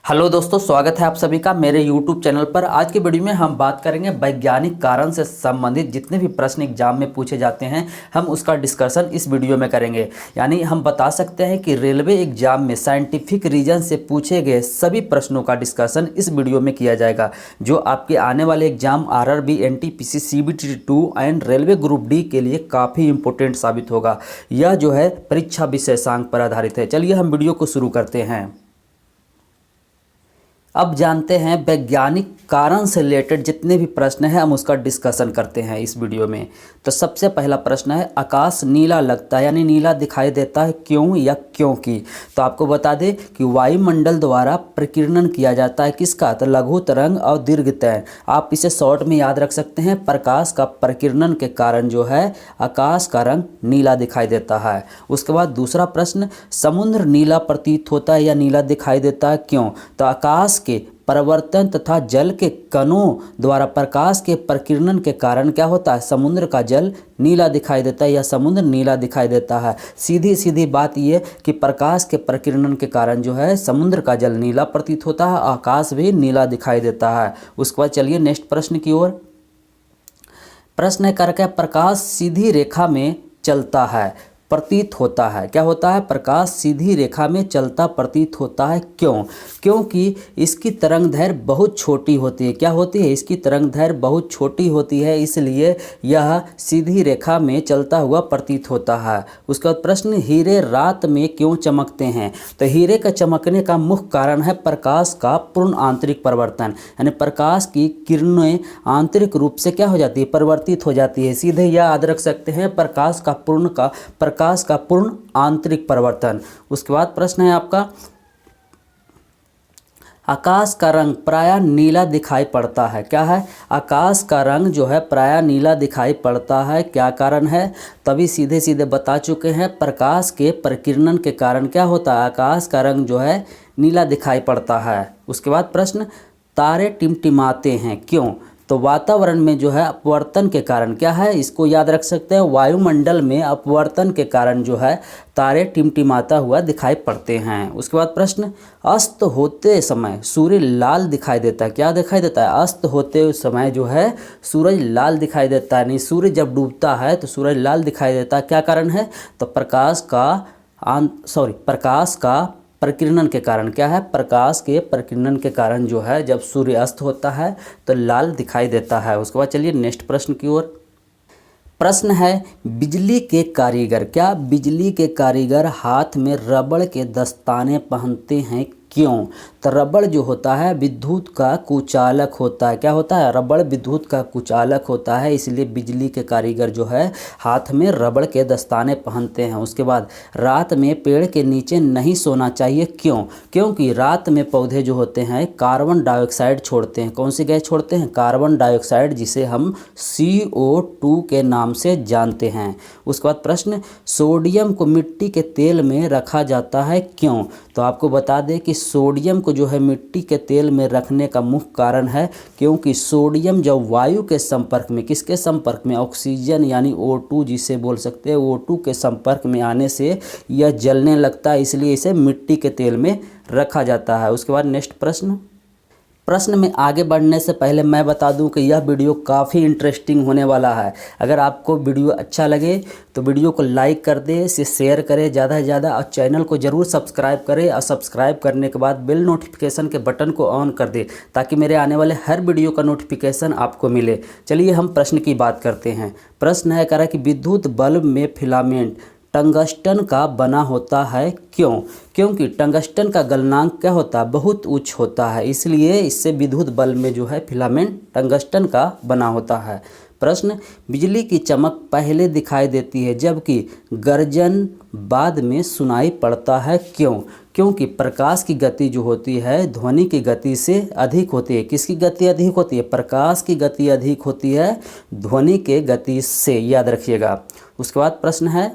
Hello दोस्तों, स्वागत है आप सभी का मेरे YouTube चैनल पर। आज की वीडियो में हम बात करेंगे वैज्ञानिक कारण से संबंधित जितने भी प्रश्न एग्जाम में पूछे जाते हैं, हम उसका डिस्कशन इस वीडियो में करेंगे। यानी हम बता सकते हैं कि रेलवे एग्जाम में साइंटिफिक रीजन से पूछे गए सभी प्रश्नों का डिस्कशन इस वीडियो में किया जाएगा, जो आपके आने वाले exam RRB, NTPC, CBT 2 and railway group D के लिए काफ़ी इंपॉर्टेंट साबित होगा। यह जो है परीक्षा विशेषांक पर आधारित है। चलिए हम वीडियो को शुरू करते हैं। अब जानते हैं वैज्ञानिक कारण से रिलेटेड जितने भी प्रश्न हैं, हम उसका डिस्कशन करते हैं इस वीडियो में। तो सबसे पहला प्रश्न है, आकाश नीला लगता है यानी नीला दिखाई देता है क्यों या क्योंकि। तो आपको बता दें कि वायुमंडल द्वारा प्रकीर्णन किया जाता है किसका, तो लघु तरंग और दीर्घ तरंग। आप इसे शॉर्ट में याद रख सकते हैं, प्रकाश का प्रकीर्णन के कारण जो है आकाश का रंग नीला दिखाई देता है। उसके बाद दूसरा प्रश्न, समुद्र नीला प्रतीत होता है या नीला दिखाई देता है क्यों। तो आकाश के परिवर्तन तथा जल के कणों द्वारा प्रकाश के प्रकीर्णन के कारण क्या होता है, समुद्र का जल नीला दिखाई देता है या समुद्र नीला दिखाई देता है। सीधी सीधी बात यह कि प्रकाश के प्रकीर्णन के कारण जो है समुद्र का जल नीला प्रतीत होता है, आकाश भी नीला दिखाई देता है। उसके बाद चलिए नेक्स्ट प्रश्न की ओर। प्रश्न है करके, प्रकाश सीधी रेखा में चलता है प्रतीत होता है। क्या होता है, प्रकाश सीधी रेखा में चलता प्रतीत होता है क्यों। क्योंकि इसकी तरंग दैर्घ्य बहुत छोटी होती है। क्या होती है, इसकी तरंग दैर्घ्य बहुत छोटी होती है, इसलिए यह सीधी रेखा में चलता हुआ प्रतीत होता है। उसके बाद प्रश्न, हीरे रात में क्यों चमकते हैं। तो हीरे का चमकने का मुख्य कारण है प्रकाश का पूर्ण आंतरिक परिवर्तन, यानी प्रकाश की किरणें आंतरिक रूप से क्या हो जाती है, परिवर्तित हो जाती है। सीधे यह याद रख सकते हैं, प्रकाश का पूर्ण आंतरिक परिवर्तन। उसके बाद प्रश्न है आपका, आकाश का रंग प्रायः नीला दिखाई पड़ता है। क्या है, आकाश का रंग जो है प्रायः नीला दिखाई पड़ता है, क्या कारण है। तभी सीधे सीधे बता चुके हैं, प्रकाश के प्रकीर्णन के कारण क्या होता है, आकाश का रंग जो है नीला दिखाई पड़ता है। उसके बाद प्रश्न, तारे टिमटिमाते हैं क्यों। तो वातावरण में जो है अपवर्तन के कारण, क्या है, इसको याद रख सकते हैं, वायुमंडल में अपवर्तन के कारण जो है तारे टिमटिमाता हुआ दिखाई पड़ते हैं। उसके बाद प्रश्न, अस्त होते समय सूर्य लाल दिखाई देता है। क्या दिखाई देता है, अस्त होते समय जो है सूरज लाल दिखाई देता है। नहीं, सूर्य जब डूबता है तो सूरज लाल दिखाई देता है। क्या कारण है, तो प्रकाश का प्रकीर्णन के कारण। क्या है, प्रकाश के प्रकीर्णन के कारण जो है जब सूर्य अस्त होता है तो लाल दिखाई देता है। उसके बाद चलिए नेक्स्ट प्रश्न की ओर। प्रश्न है, बिजली के कारीगर, क्या बिजली के कारीगर हाथ में रबड़ के दस्ताने पहनते हैं क्यों। तो रबड़ जो होता है विद्युत का कुचालक होता है। क्या होता है, रबड़ विद्युत का कुचालक होता है, इसलिए बिजली के कारीगर जो है हाथ में रबड़ के दस्ताने पहनते हैं। उसके बाद रात में पेड़ के नीचे नहीं सोना चाहिए क्यों। क्योंकि रात में पौधे जो होते हैं कार्बन डाइऑक्साइड छोड़ते हैं। कौन सी गैस छोड़ते हैं, कार्बन डाइऑक्साइड, जिसे हम CO2 के नाम से जानते हैं। उसके बाद प्रश्न, सोडियम को मिट्टी के तेल में रखा जाता है क्यों। तो आपको बता दें कि सोडियम को जो है मिट्टी के तेल में रखने का मुख्य कारण है क्योंकि सोडियम जब वायु के संपर्क में, किसके संपर्क में, ऑक्सीजन यानी O2 जिसे बोल सकते हैं, O2 के संपर्क में आने से यह जलने लगता है, इसलिए इसे मिट्टी के तेल में रखा जाता है। उसके बाद नेक्स्ट प्रश्न में आगे बढ़ने से पहले मैं बता दूं कि यह वीडियो काफ़ी इंटरेस्टिंग होने वाला है। अगर आपको वीडियो अच्छा लगे तो वीडियो को लाइक कर दें, इसे शेयर करें ज़्यादा से ज़्यादा, और चैनल को ज़रूर सब्सक्राइब करें। और सब्सक्राइब करने के बाद बेल नोटिफिकेशन के बटन को ऑन कर दें ताकि मेरे आने वाले हर वीडियो का नोटिफिकेशन आपको मिले। चलिए हम प्रश्न की बात करते हैं। प्रश्न है कह रहा है कि विद्युत बल्ब में फिलामेंट टंगस्टन का बना होता है क्यों। क्योंकि टंगस्टन का गलनांक क्या होता है, बहुत उच्च होता है, इसलिए इससे विद्युत बल्ब में जो है फिलामेंट टंगस्टन का बना होता है। प्रश्न, बिजली की चमक पहले दिखाई देती है जबकि गर्जन बाद में सुनाई पड़ता है क्यों। क्योंकि प्रकाश की गति जो होती है ध्वनि की गति से अधिक होती है। किसकी गति अधिक होती है, प्रकाश की गति अधिक होती है ध्वनि के गति से, याद रखिएगा। उसके बाद प्रश्न है,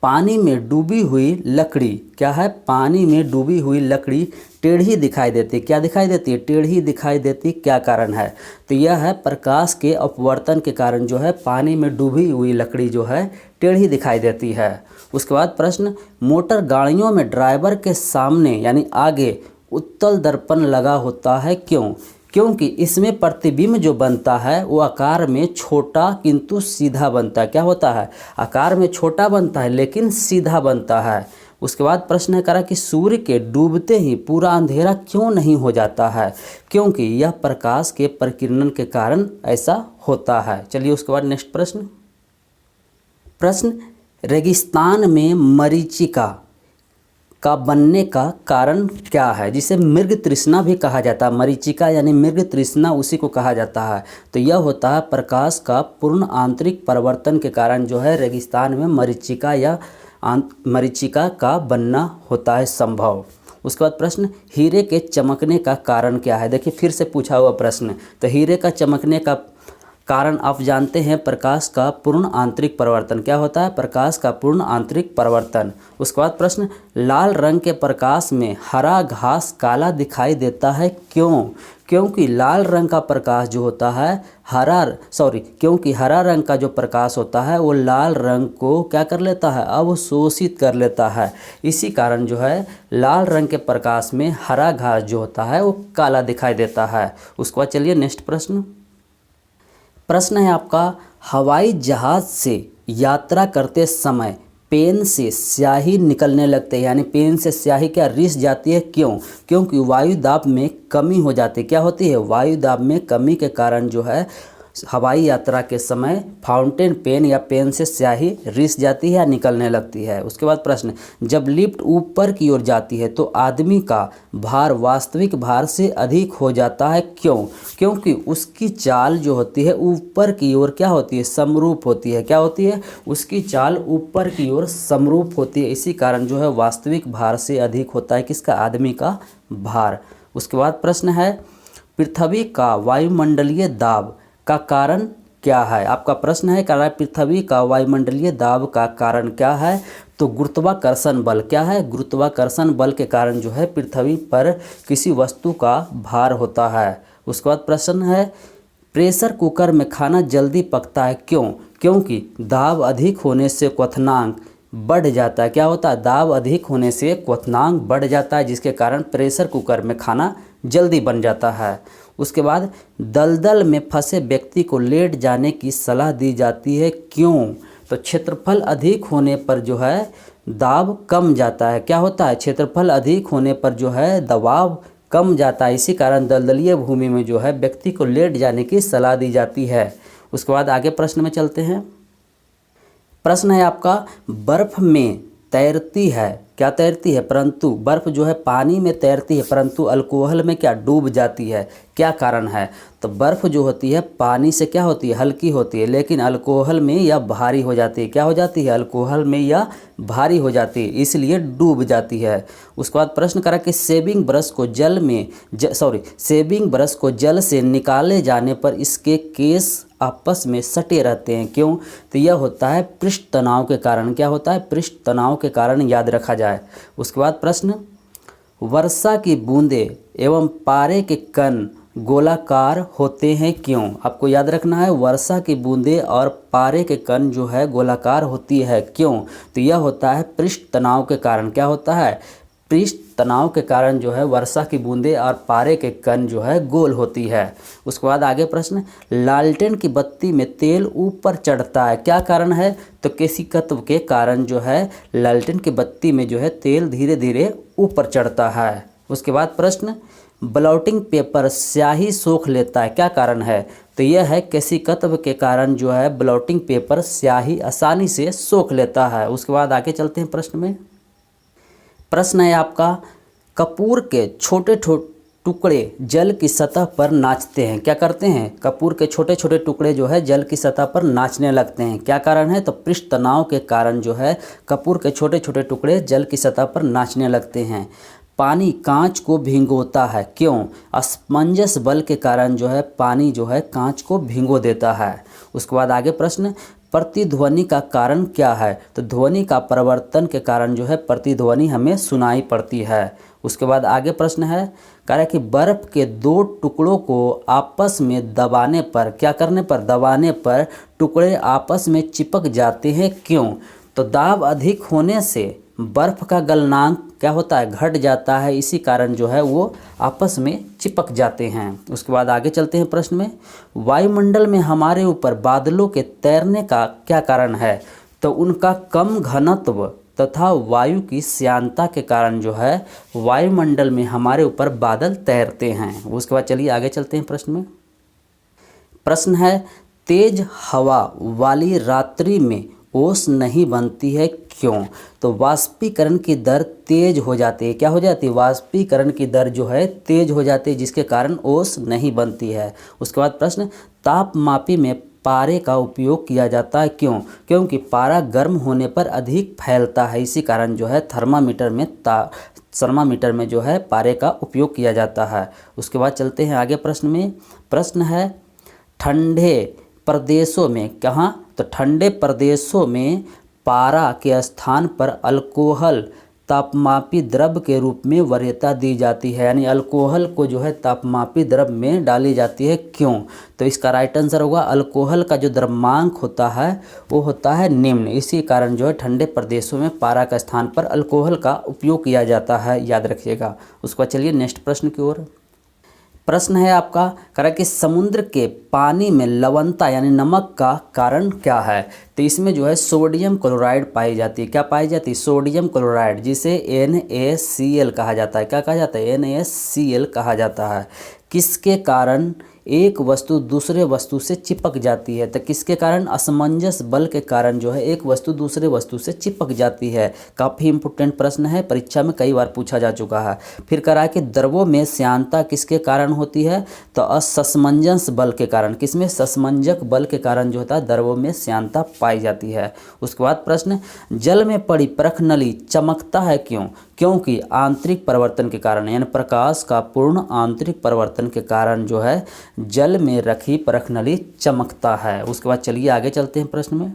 पानी में डूबी हुई लकड़ी, क्या है, पानी में डूबी हुई लकड़ी टेढ़ी दिखाई देती, क्या दिखाई देती है, टेढ़ी दिखाई देती, क्या कारण है? तो यह है प्रकाश के अपवर्तन के कारण जो है पानी में डूबी हुई लकड़ी जो है टेढ़ी दिखाई देती है। उसके बाद प्रश्न, मोटर गाड़ियों में ड्राइवर के सामने यानी आगे उत्तल दर्पण लगा होता है, क्यों? क्योंकि इसमें प्रतिबिंब जो बनता है वो आकार में छोटा किंतु सीधा बनता है, क्या होता है, आकार में छोटा बनता है लेकिन सीधा बनता है। उसके बाद प्रश्न है करा कि सूर्य के डूबते ही पूरा अंधेरा क्यों नहीं हो जाता है? क्योंकि यह प्रकाश के प्रकीर्णन के कारण ऐसा होता है। चलिए उसके बाद नेक्स्ट प्रश्न, रेगिस्तान में मरीचिका का बनने का कारण क्या है, जिसे मृग तृष्णा भी कहा जाता है। मरीचिका यानी मृग तृष्णा उसी को कहा जाता है। तो यह होता है प्रकाश का पूर्ण आंतरिक परिवर्तन के कारण जो है रेगिस्तान में मरीचिका का बनना होता है संभव। उसके बाद प्रश्न, हीरे के चमकने का कारण क्या है? देखिए फिर से पूछा हुआ प्रश्न। तो हीरे का चमकने का कारण आप जानते हैं प्रकाश का पूर्ण आंतरिक परिवर्तन, क्या होता है, प्रकाश का पूर्ण आंतरिक परिवर्तन। उसके बाद प्रश्न, लाल रंग के प्रकाश में हरा घास काला दिखाई देता है, क्यों? क्योंकि लाल रंग का प्रकाश जो होता है क्योंकि हरा रंग का जो प्रकाश होता है वो लाल रंग को क्या कर लेता है, अवशोषित कर लेता है। इसी कारण जो है लाल रंग के प्रकाश में हरा घास जो होता है वो काला दिखाई देता है। उसके बाद चलिए नेक्स्ट प्रश्न है आपका, हवाई जहाज़ से यात्रा करते समय पेन से स्याही निकलने लगते हैं, यानी पेन से स्याही क्या रिस जाती है, क्यों? क्योंकि वायु दाब में कमी हो जाती है, क्या होती है, वायु दाब में कमी के कारण जो है हवाई यात्रा के समय फाउंटेन पेन या पेन से स्याही रिस जाती है या निकलने लगती है। उसके बाद प्रश्न, जब लिफ्ट ऊपर की ओर जाती है तो आदमी का भार वास्तविक भार से अधिक हो जाता है, क्यों? क्योंकि उसकी चाल जो होती है ऊपर की ओर क्या होती है, समरूप होती है, क्या होती है, उसकी चाल ऊपर की ओर समरूप होती है। इसी कारण जो है वास्तविक भार से अधिक होता है किसका, आदमी का भार। उसके बाद प्रश्न है, पृथ्वी का वायुमंडलीय दाब का कारण क्या है? आपका प्रश्न है कह रहा है पृथ्वी का वायुमंडलीय दाब का कारण क्या है? तो गुरुत्वाकर्षण बल, क्या है, गुरुत्वाकर्षण बल के कारण जो है पृथ्वी पर किसी वस्तु का भार होता है। उसके बाद प्रश्न है, प्रेशर कुकर में खाना जल्दी पकता है, क्यों? क्योंकि दाब अधिक होने से क्वथनांक बढ़ जाता है, क्या होता है, दाब अधिक होने से क्वथनांक बढ़ जाता है, जिसके कारण प्रेशर कुकर में खाना जल्दी बन जाता है। उसके बाद दलदल में फंसे व्यक्ति को लेट जाने की सलाह दी जाती है, क्यों? तो क्षेत्रफल अधिक होने पर जो है दाब कम जाता है, क्या होता है, क्षेत्रफल अधिक होने पर जो है दबाव कम जाता है। इसी कारण दलदलीय भूमि में जो है व्यक्ति को लेट जाने की सलाह दी जाती है। उसके बाद आगे प्रश्न में चलते हैं। प्रश्न है आपका, बर्फ में तैरती है, क्या तैरती है, परंतु बर्फ जो है पानी में तैरती है परंतु अल्कोहल में क्या डूब जाती है, क्या कारण है? तो बर्फ जो होती है पानी से क्या होती है, हल्की होती है, लेकिन अल्कोहल में यह भारी हो जाती है, क्या हो जाती है, अल्कोहल में यह भारी हो जाती है, इसलिए डूब जाती है। उसके बाद प्रश्न करा कि सेविंग ब्रश को जल से निकाले जाने पर इसके केस आपस में सटे रहते हैं, क्यों? तो यह होता है पृष्ठ तनाव के कारण, क्या होता है, पृष्ठ तनाव के कारण, याद रखा जाए। उसके बाद प्रश्न, वर्षा की बूंदें एवं पारे के कण गोलाकार होते हैं, क्यों? आपको याद रखना है वर्षा की बूंदें और पारे के कण जो है गोलाकार होती है, क्यों? तो यह होता है पृष्ठ तनाव के कारण, क्या होता है, पृष्ठ तनाव के कारण जो है वर्षा की बूंदें और पारे के कण जो है गोल होती है। उसके बाद आगे प्रश्न, लालटेन की बत्ती में तेल ऊपर चढ़ता है, क्या कारण है? तो केशिकत्व के कारण जो है लालटेन की बत्ती में जो है तेल धीरे धीरे ऊपर चढ़ता है। उसके बाद प्रश्न, ब्लॉटिंग पेपर स्याही सोख लेता है, क्या कारण है? तो यह है केशिकत्व के कारण जो है ब्लॉटिंग पेपर स्याही आसानी से सोख लेता है। उसके बाद आगे चलते हैं प्रश्न में। प्रश्न है आपका, कपूर के छोटे टुकड़े जल की सतह पर नाचते हैं, क्या करते हैं, कपूर के छोटे छोटे टुकड़े जो है जल की सतह पर नाचने लगते हैं, क्या कारण है? तो पृष्ठ तनाव के कारण जो है कपूर के छोटे छोटे टुकड़े जल की सतह पर नाचने लगते हैं। पानी कांच को भिगोता है, क्यों? असमंजस बल के कारण जो है पानी जो है कांच को भिगो देता है। उसके बाद आगे प्रश्न, प्रतिध्वनि का कारण क्या है? तो ध्वनि का परिवर्तन के कारण जो है प्रतिध्वनि हमें सुनाई पड़ती है। उसके बाद आगे प्रश्न है, कह रहा है कि बर्फ के दो टुकड़ों को आपस में दबाने पर, क्या करने पर? दबाने पर टुकड़े आपस में चिपक जाते हैं, क्यों? तो दाब अधिक होने से बर्फ का गलनांक क्या होता है? घट जाता है, इसी कारण जो है वो आपस में चिपक जाते हैं। उसके बाद आगे चलते हैं प्रश्न में, वायुमंडल में हमारे ऊपर बादलों के तैरने का क्या कारण है? तो उनका कम घनत्व तथा वायु की श्यानता के कारण जो है वायुमंडल में हमारे ऊपर बादल तैरते हैं। उसके बाद चलिए आगे चलते हैं प्रश्न में। प्रश्न है, तेज हवा वाली रात्रि में ओस नहीं बनती है, क्यों? तो वाष्पीकरण की दर तेज हो जाती है। क्या हो जाती है? वाष्पीकरण की दर जो है तेज हो जाती है, जिसके कारण ओस नहीं बनती है। उसके बाद प्रश्न, तापमापी में पारे का उपयोग किया जाता है, क्यों? क्योंकि पारा गर्म होने पर अधिक फैलता है, इसी कारण जो है थर्मामीटर में जो है पारे का उपयोग किया जाता है। उसके बाद चलते हैं आगे प्रश्न में। प्रश्न है, ठंडे प्रदेशों में, कहाँ? तो ठंडे प्रदेशों में पारा के स्थान पर अल्कोहल तापमापी द्रव के रूप में वरीयता दी जाती है, यानी अल्कोहल को जो है तापमापी द्रव में डाली जाती है, क्यों? तो इसका राइट आंसर होगा, अल्कोहल का जो द्रव्यमांक होता है वो होता है निम्न, इसी कारण जो है ठंडे प्रदेशों में पारा का स्थान पर अल्कोहल का उपयोग किया जाता है, याद रखिएगा। उसके बाद चलिए नेक्स्ट प्रश्न की ओर। प्रश्न है आपका, कह रहा कि समुद्र के पानी में लवणता यानी नमक का कारण क्या है? तो इसमें जो है सोडियम क्लोराइड पाई जाती है। क्या पाई जाती है? सोडियम क्लोराइड, जिसे NaCl कहा जाता है। क्या कहा जाता है? NaCl कहा जाता है। किसके कारण एक वस्तु दूसरे वस्तु से चिपक जाती है? तो किसके कारण? असमंजस बल के कारण जो है एक वस्तु दूसरे वस्तु से चिपक जाती है। काफ़ी इंपोर्टेंट प्रश्न है, परीक्षा में कई बार पूछा जा चुका है। फिर कह रहा है कि द्रवों में श्यानता किसके कारण होती है? तो असमंजस बल के कारण। किसमें? ससमंजक बल के कारण जो होता है द्रवों में श्यानता पाई जाती है। उसके बाद प्रश्न, जल में पड़ी प्रखनली चमकता है, क्यों? क्योंकि आंतरिक परिवर्तन के कारण, यानी प्रकाश का पूर्ण आंतरिक परिवर्तन के कारण जो है जल में रखी प्रखनली चमकता है। उसके बाद चलिए आगे चलते हैं प्रश्न में।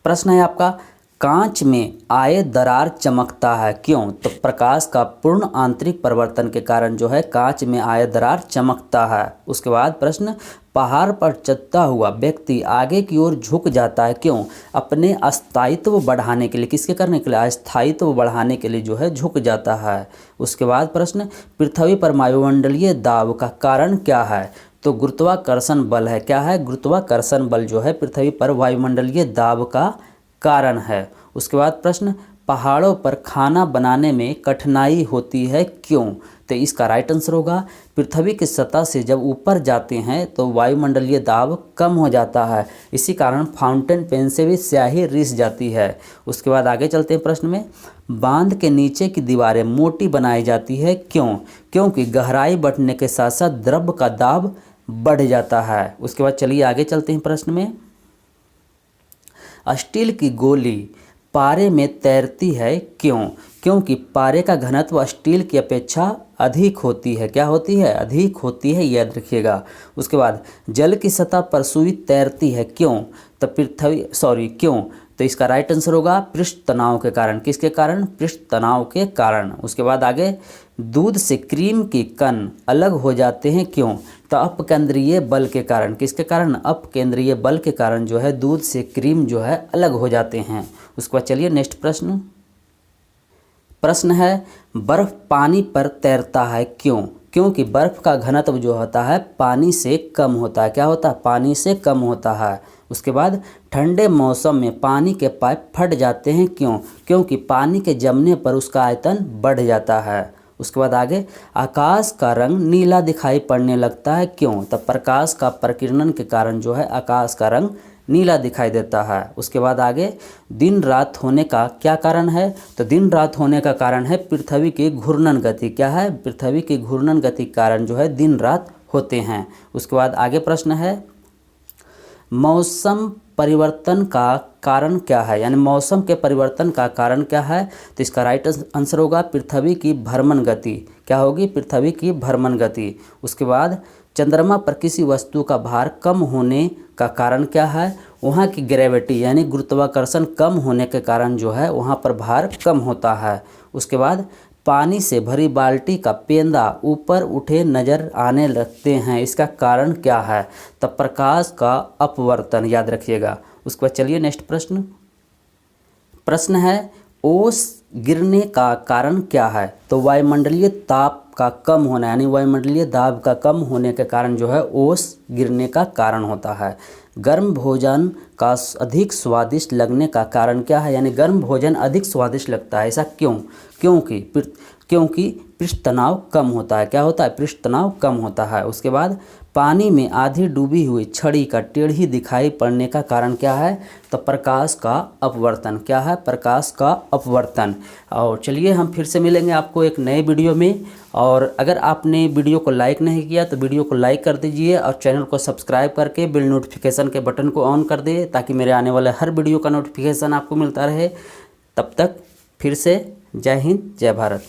प्रश्न है आपका, कांच में आए दरार चमकता है, क्यों? तो प्रकाश का पूर्ण आंतरिक परिवर्तन के कारण जो है कांच में आए दरार चमकता है। उसके बाद प्रश्न, पहाड़ पर चढ़ता हुआ व्यक्ति आगे की ओर झुक जाता है, क्यों? अपने अस्थायित्व बढ़ाने के लिए। किसके करने के लिए? अस्थायित्व बढ़ाने के लिए जो है झुक जाता है। उसके बाद प्रश्न, पृथ्वी पर वायुमंडलीय दाब का कारण क्या है? तो गुरुत्वाकर्षण बल है। क्या है? गुरुत्वाकर्षण बल जो है पृथ्वी पर वायुमंडलीय दाब का कारण है। उसके बाद प्रश्न, पहाड़ों पर खाना बनाने में कठिनाई होती है, क्यों? तो इसका राइट आंसर होगा, पृथ्वी की सतह से जब ऊपर जाते हैं तो वायुमंडलीय दाब कम हो जाता है, इसी कारण फाउंटेन पेन से भी स्याही रिस जाती है। उसके बाद आगे चलते हैं प्रश्न में, बांध के नीचे की दीवारें मोटी बनाई जाती है, क्यों? क्योंकि गहराई बढ़ने के साथ साथ द्रव का दाब बढ़ जाता है। उसके बाद चलिए आगे चलते हैं प्रश्न में, स्टील की गोली पारे में तैरती है, क्यों? क्योंकि पारे का घनत्व स्टील की अपेक्षा अधिक होती है। क्या होती है? अधिक होती है, याद रखिएगा। उसके बाद जल की सतह पर सुई तैरती है, क्यों? तो क्यों? तो इसका राइट आंसर होगा पृष्ठ तनाव के कारण। किसके कारण? पृष्ठ तनाव के कारण। उसके बाद आगे, दूध से क्रीम की कण अलग हो जाते हैं, क्यों? तो अपकेंद्रीय बल के कारण। किसके कारण? अपकेंद्रीय बल के कारण जो है दूध से क्रीम जो है अलग हो जाते हैं। उसके बाद चलिए नेक्स्ट प्रश्न। प्रश्न है, बर्फ पानी पर तैरता है, क्यों? क्योंकि बर्फ का घनत्व जो होता है पानी से कम होता है। क्या होता है? पानी से कम होता है। उसके बाद ठंडे मौसम में पानी के पाइप फट जाते हैं, क्यों? क्योंकि पानी के जमने पर उसका आयतन बढ़ जाता है। उसके बाद आगे, आकाश का रंग नीला दिखाई पड़ने लगता है, क्यों? तब प्रकाश का प्रकीर्णन के कारण जो है आकाश का रंग नीला दिखाई देता है। उसके बाद आगे, दिन रात होने का क्या कारण है? तो दिन रात होने का कारण है पृथ्वी की घूर्णन गति। क्या है? पृथ्वी की घूर्णन गति के कारण जो है दिन रात होते हैं। उसके बाद आगे प्रश्न है, मौसम परिवर्तन का कारण क्या है, यानी मौसम के परिवर्तन का कारण क्या है। तो इसका राइट आंसर होगा पृथ्वी की भ्रमण गति। क्या होगी, पृथ्वी की भ्रमण गति। उसके बाद चंद्रमा पर किसी वस्तु का भार कम होने का कारण क्या है। वहाँ की ग्रेविटी यानी गुरुत्वाकर्षण कम होने के कारण जो है वहाँ पर भार कम होता है। उसके बाद पानी से भरी बाल्टी का पेंदा ऊपर उठे नजर आने लगते हैं, इसका कारण क्या है। तब प्रकाश का अपवर्तन, याद रखिएगा। उसके बाद चलिए नेक्स्ट प्रश्न है ओस गिरने का कारण क्या है। तो वायुमंडलीय ताप का कम होना यानी वायुमंडलीय दाब का कम होने के कारण जो है ओस गिरने का कारण होता है। गर्म भोजन का अधिक स्वादिष्ट लगने का कारण क्या है, यानी गर्म भोजन अधिक स्वादिष्ट लगता है, ऐसा क्यों। क्योंकि पृष्ठ तनाव कम होता है। क्या होता है, पृष्ठ तनाव कम होता है। उसके बाद पानी में आधी डूबी हुई छड़ी का टेढ़ी दिखाई पड़ने का कारण क्या है। तो प्रकाश का अपवर्तन। क्या है, प्रकाश का अपवर्तन। और चलिए हम फिर से मिलेंगे आपको एक नए वीडियो में। और अगर आपने वीडियो को लाइक नहीं किया तो वीडियो को लाइक कर दीजिए और चैनल को सब्सक्राइब करके बिल नोटिफिकेशन के बटन को ऑन कर दे ताकि मेरे आने वाले हर वीडियो का नोटिफिकेशन आपको मिलता रहे। तब तक फिर से जय हिंद, जय भारत।